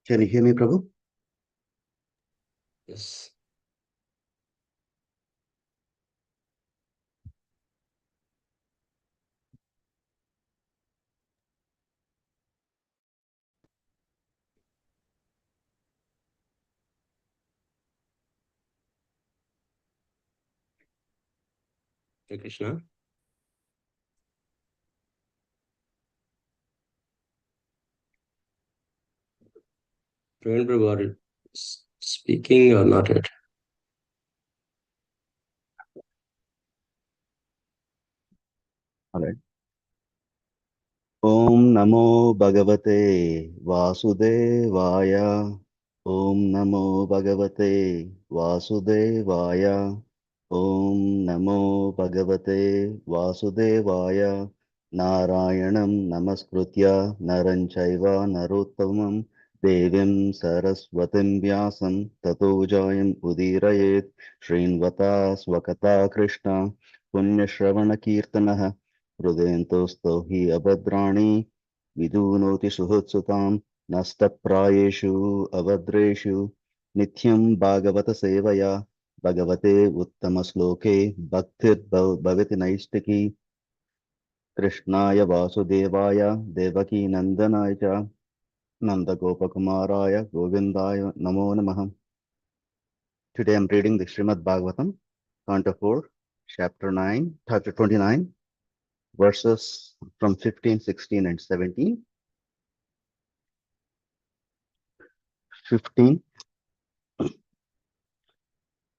Can you hear me, Prabhu? Yes. Hare Krishna. Praveen Prabhu, are you speaking or not yet? All right. Om Namo Bhagavate Vasudevaya. Om Namo Bhagavate Vasudevaya. Om Namo Bhagavate Vasudevaya. Narayanam Namaskritya Naranchaiva Narottamam Devim Saraswatim Vyasam Tato Jayam Udirayet Srinvata Swakata Krishna Punyashravana Kirtanaha हृदयन्तोऽस्तो हि अभद्राणि विदूनोति सुहृत्सुतां नष्टप्रायेषु अभद्रेषु नित्यं भागवतसेवया भगवते उत्तमश्लोके भक्तिर्भवति नैष्टिकी कृष्णाय वासुदेवाय देवकीनन्दनाय च नन्दगोपकुमाराय गोविन्दाय नमो नमः. Today I'm reading the Srimad Bhagavatam, Canto 4, Chapter 9, Chapter 29, verses from 15, 16, and 17. 15.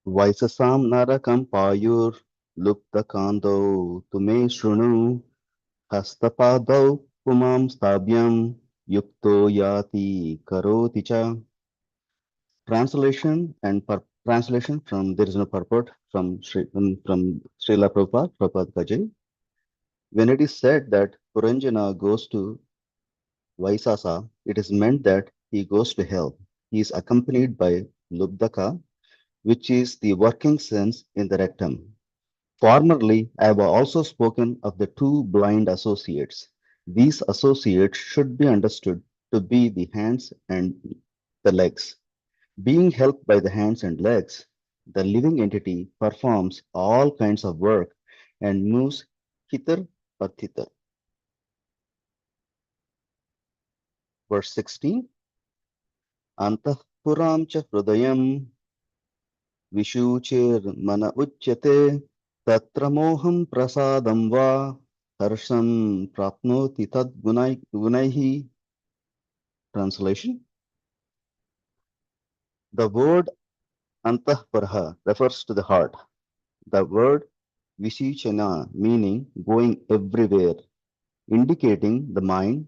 Vaisasam narakam payur luptakandau tume shrunu hastapadau pumam stabhyam yukto yati karoti cha. Translation and translation from there is no purport from from Srila Prabhupada, Prabhupada Kaji. When it is said that Puranjana goes to Vaisasa, it is meant that he goes to hell. He is accompanied by Lubdaka, which is the working sense in the rectum. Formerly, I have also spoken of the two blind associates. These associates should be understood to be the hands and the legs. Being helped by the hands and legs, the living entity performs all kinds of work and moves hither or thither. Verse 16. Antah puram cha hrudayam vishuchir mana uchyate तत्र मोहं प्रसादं वा हर्षं प्राप्नोति तद् गुणैः. Translation. The word antahparaha refers to the heart. The word visichana meaning going everywhere, indicating the mind.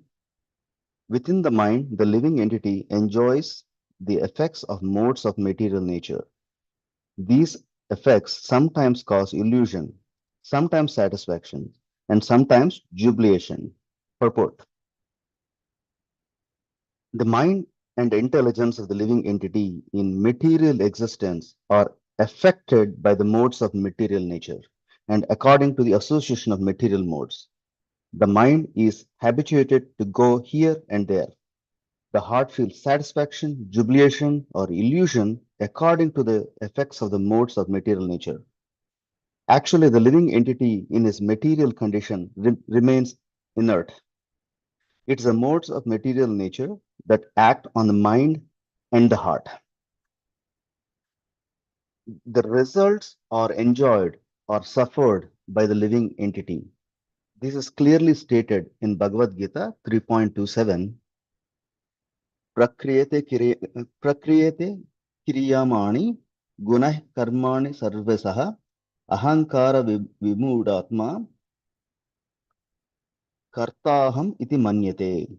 Within the mind, the living entity enjoys the effects of modes of material nature. These effects sometimes cause illusion, sometimes satisfaction, and sometimes jubilation. Purport. The mind and intelligence of the living entity in material existence are affected by the modes of material nature and according to the association of material modes. The mind is habituated to go here and there. The heart feels satisfaction, jubilation, or illusion according to the effects of the modes of material nature. Actually, the living entity in its material condition remains inert. It's the modes of material nature that act on the mind and the heart. The results are enjoyed or suffered by the living entity. This is clearly stated in Bhagavad Gita 3.27. Prakriyate kiriyamani gunah karmani sarvasaha ahankara vimudatma kartaham iti manyate.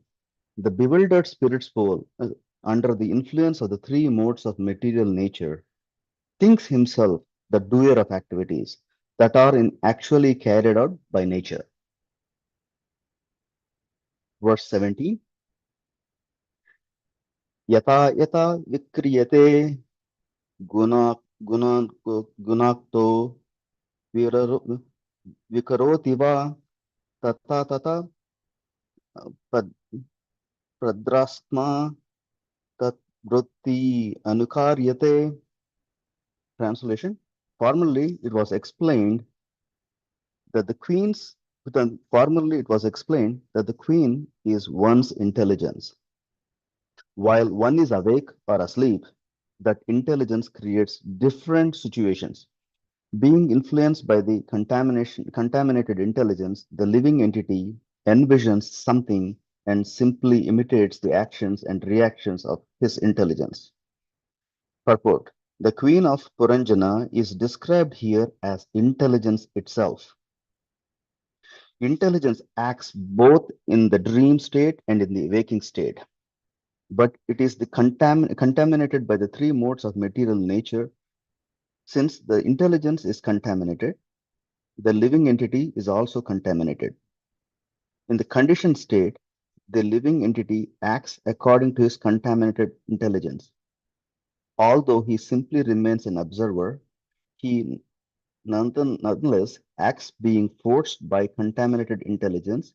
The bewildered spirit soul, under the influence of the three modes of material nature, thinks himself the doer of activities that are actually carried out by nature. Verse 17. Yata yata vikriyate guna guna gunakto viraro- vikaroti va tata tata pad- pradrasma Vritti Anukaryate translation. Formerly, it was explained that the queen's formerly it was explained that the queen is one's intelligence. While one is awake or asleep, that intelligence creates different situations. Being influenced by the contaminated intelligence, the living entity envisions something and simply imitates the actions and reactions of his intelligence. Purport. The queen of Puranjana is described here as intelligence itself. Intelligence acts both in the dream state and in the waking state, but it is contaminated by the three modes of material nature. Since the intelligence is contaminated, the living entity is also contaminated. In the conditioned state, the living entity acts according to his contaminated intelligence. Although he simply remains an observer, he nonetheless acts being forced by contaminated intelligence,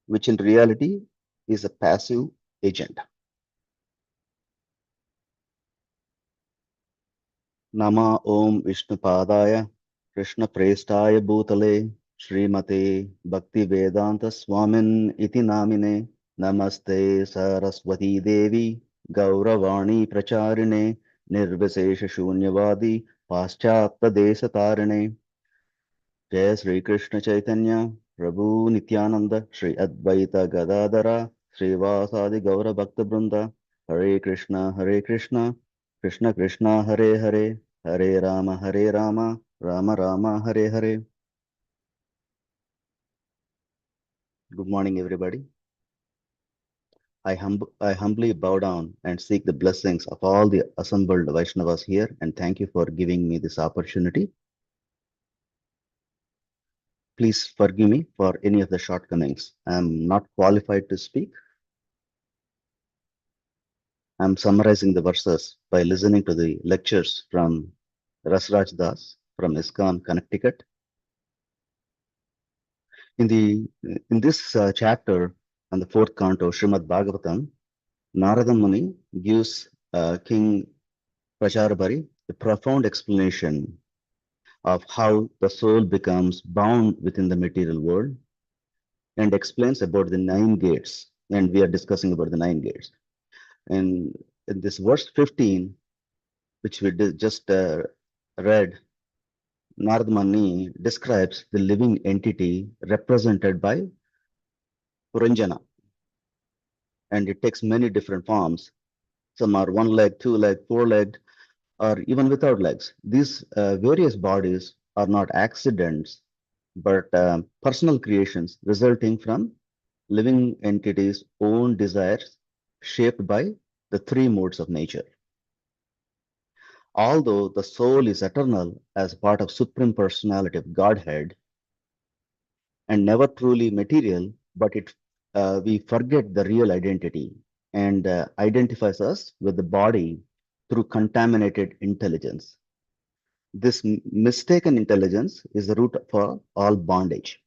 which in reality is a passive agent. Nama Om Vishnupadaya Krishna Prestaya Bhutale Srimate Bhakti Vedanta Swamin Iti Namine Namaste Saraswati Devi Gauravani Pracharine Nirvishesha Shunyavadi Paschatya Desatarine Jai Sri Krishna Chaitanya Prabhu Nityananda Sri Advaita Gadadara Srivasadi Gaura Bhakta Brinda Hare Krishna Krishna Krishna Hare Hare Hare Rama Rama Rama Hare Hare. Good morning, everybody. I humbly bow down and seek the blessings of all the assembled Vaishnavas here, and thank you for giving me this opportunity. Please forgive me for any of the shortcomings. I am not qualified to speak. I'm summarizing the verses by listening to the lectures from Rasraj Das from ISKCON, Connecticut. In the in this chapter on the fourth canto, Srimad Bhagavatam, Narada Muni gives King Pracharabhari a profound explanation of how the soul becomes bound within the material world and explains about the nine gates. And we are discussing about the nine gates. And in this verse 15, which we just read, Narada Muni describes the living entity represented by Puranjana, and it takes many different forms. Some are one leg, two leg, four legged, or even without legs. These various bodies are not accidents, but personal creations resulting from living entities' own desires shaped by the three modes of nature. Although the soul is eternal as part of Supreme Personality of Godhead and never truly material, but we forget the real identity and identifies us with the body through contaminated intelligence. This mistaken intelligence is the root for all bondage.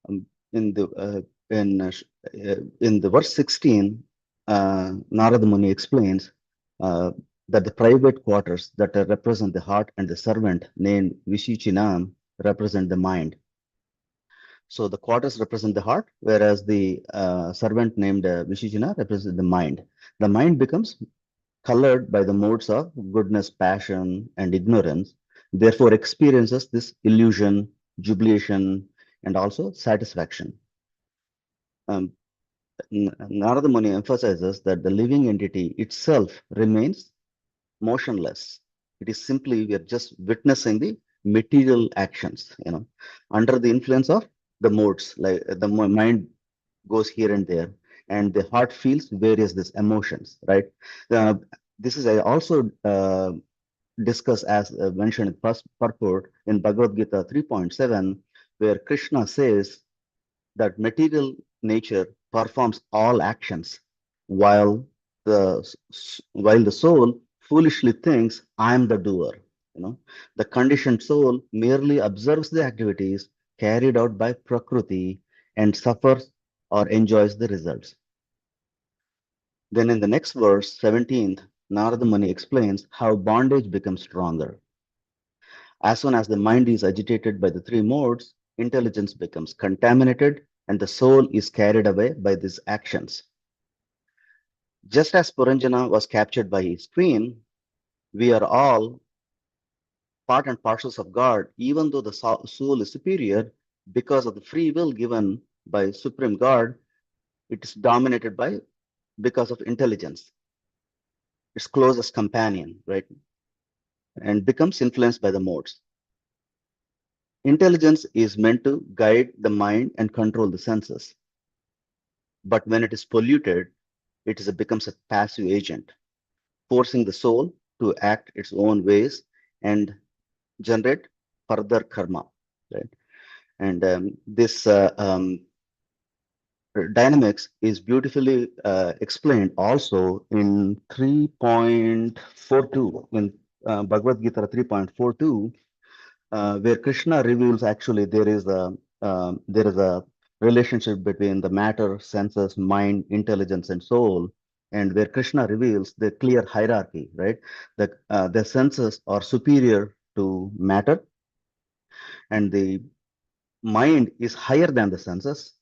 Um, in the in the verse 16, Narada Muni explains uh, that the private quarters that represent the heart and the servant named Vishichinam represent the mind. So the quarters represent the heart, whereas the servant named Vishijana represents the mind. The mind becomes colored by the modes of goodness, passion, and ignorance, therefore experiences this illusion, jubilation, and also satisfaction. Um, Narada Muni emphasizes that the living entity itself remains motionless. It is simply we are just witnessing the material actions, under the influence of the modes, like the mind goes here and there, and the heart feels various these emotions, right? Uh, this is I also discuss as mentioned in first purport in Bhagavad Gita 3.7, where Krishna says that material nature performs all actions while the soul foolishly thinks I am the doer. The conditioned soul merely observes the activities carried out by Prakriti and suffers or enjoys the results. Then in the next verse, 17th, Narada Muni explains how bondage becomes stronger. As soon as the mind is agitated by the three modes, intelligence becomes contaminated and the soul is carried away by these actions. Just as Puranjana was captured by his queen, we are all part and parcels of God, even though the soul is superior, because of the free will given by Supreme God, it is dominated by because of intelligence, its closest companion, right? And becomes influenced by the modes. Intelligence is meant to guide the mind and control the senses. But when it is polluted, becomes a passive agent, forcing the soul to act its own ways and generate further karma. Right? And this dynamics is beautifully explained also in 3.42 in Bhagavad Gita 3.42, where Krishna reveals actually there is a relationship between the matter, senses, mind, intelligence, and soul, and where Krishna reveals the clear hierarchy, right? The senses are superior to matter, and the mind is higher than the senses.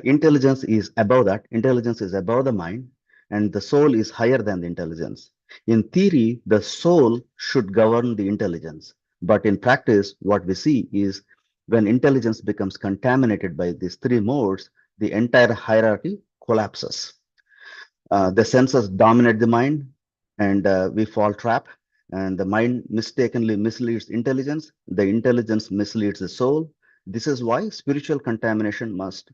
Intelligence is above that. Intelligence is above the mind, and the soul is higher than the intelligence. In theory, the soul should govern the intelligence, but in practice, what we see is when intelligence becomes contaminated by these three modes, the entire hierarchy collapses. The senses dominate the mind, and we fall trap. And the mind mistakenly misleads intelligence. The intelligence misleads the soul. This is why spiritual contamination must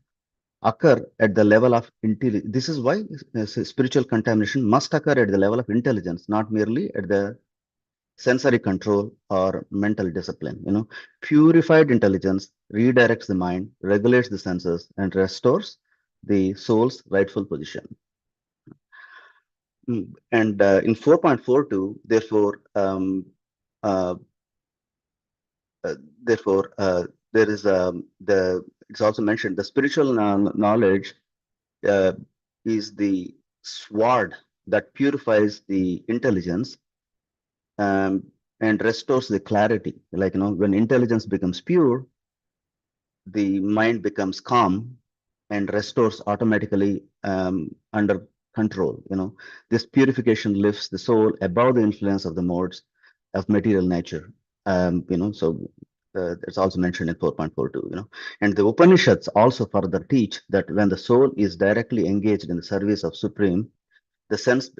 occur at the level of intelligence. This is why spiritual contamination must occur at the level of intelligence, not merely at the sensory control or mental discipline. Purified intelligence redirects the mind, regulates the senses, and restores the soul's rightful position. And in 4.42, uh, uh, therefore, there is it's also mentioned the spiritual knowledge uh, is the sword that purifies the intelligence, um, and restores the clarity. Like, when intelligence becomes pure, the mind becomes calm and restores automatically under control. This purification lifts the soul above the influence of the modes of material nature. So it's also mentioned in 4.42. And the Upanishads also further teach that when the soul is directly engaged in the service of Supreme, the sense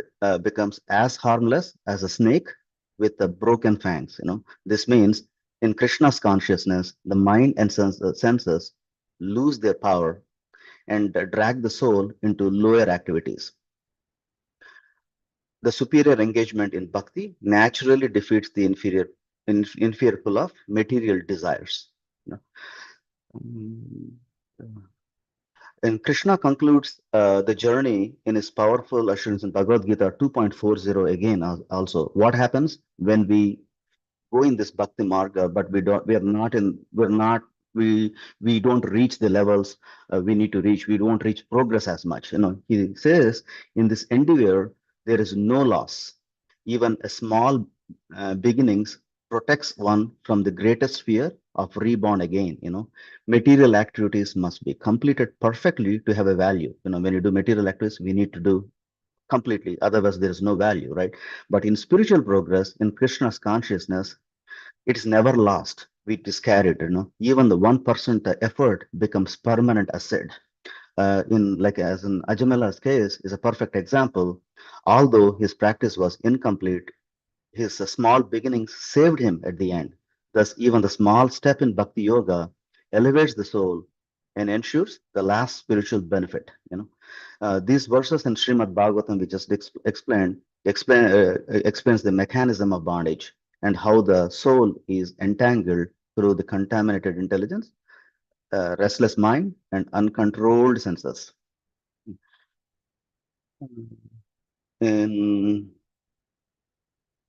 becomes as harmless as a snake with the broken fangs. This means in Krishna's consciousness, the mind and senses lose their power and drag the soul into lower activities. The superior engagement in bhakti naturally defeats the inferior pull of material desires. You know. And Krishna concludes the journey in his powerful assurance in Bhagavad Gita 2.40 again also. What happens when we go in this bhakti marga, but we don't reach the levels we need to reach. We don't reach progress as much. He says in this endeavor there is no loss. Even a small beginnings protects one from the greatest fear of reborn again. Material activities must be completed perfectly to have a value. When you do material activities, we need to do completely, otherwise there is no value, right? But in spiritual progress, in Krishna's consciousness, it is never lost. We discard it. Even the 1% effort becomes permanent asset. In like as in Ajamala's case is a perfect example. Although his practice was incomplete, his small beginnings saved him at the end. Thus, even the small step in bhakti yoga elevates the soul and ensures the last spiritual benefit. These verses in Srimad Bhagavatam we just explains the mechanism of bondage and how the soul is entangled through the contaminated intelligence, restless mind, and uncontrolled senses. In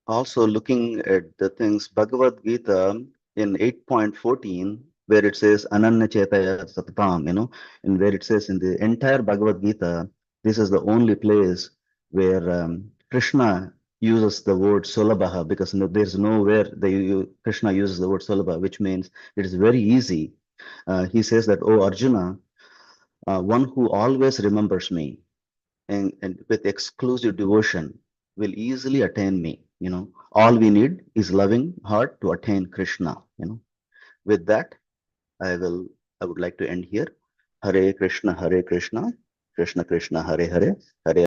also looking at the things, Bhagavad Gita in 8.14, where it says Ananya Chetaya Satatam, and where it says in the entire Bhagavad Gita, This is the only place where Krishna uses the word Sulabha, because there's nowhere Krishna uses the word Sulabha, which means it is very easy. He says that, "Oh Arjuna, one who always remembers me and with exclusive devotion will easily attain me. All we need is loving heart to attain Krishna. With that, I will I would like to end here. Hare Krishna, Krishna Krishna, Hare Hare, Hare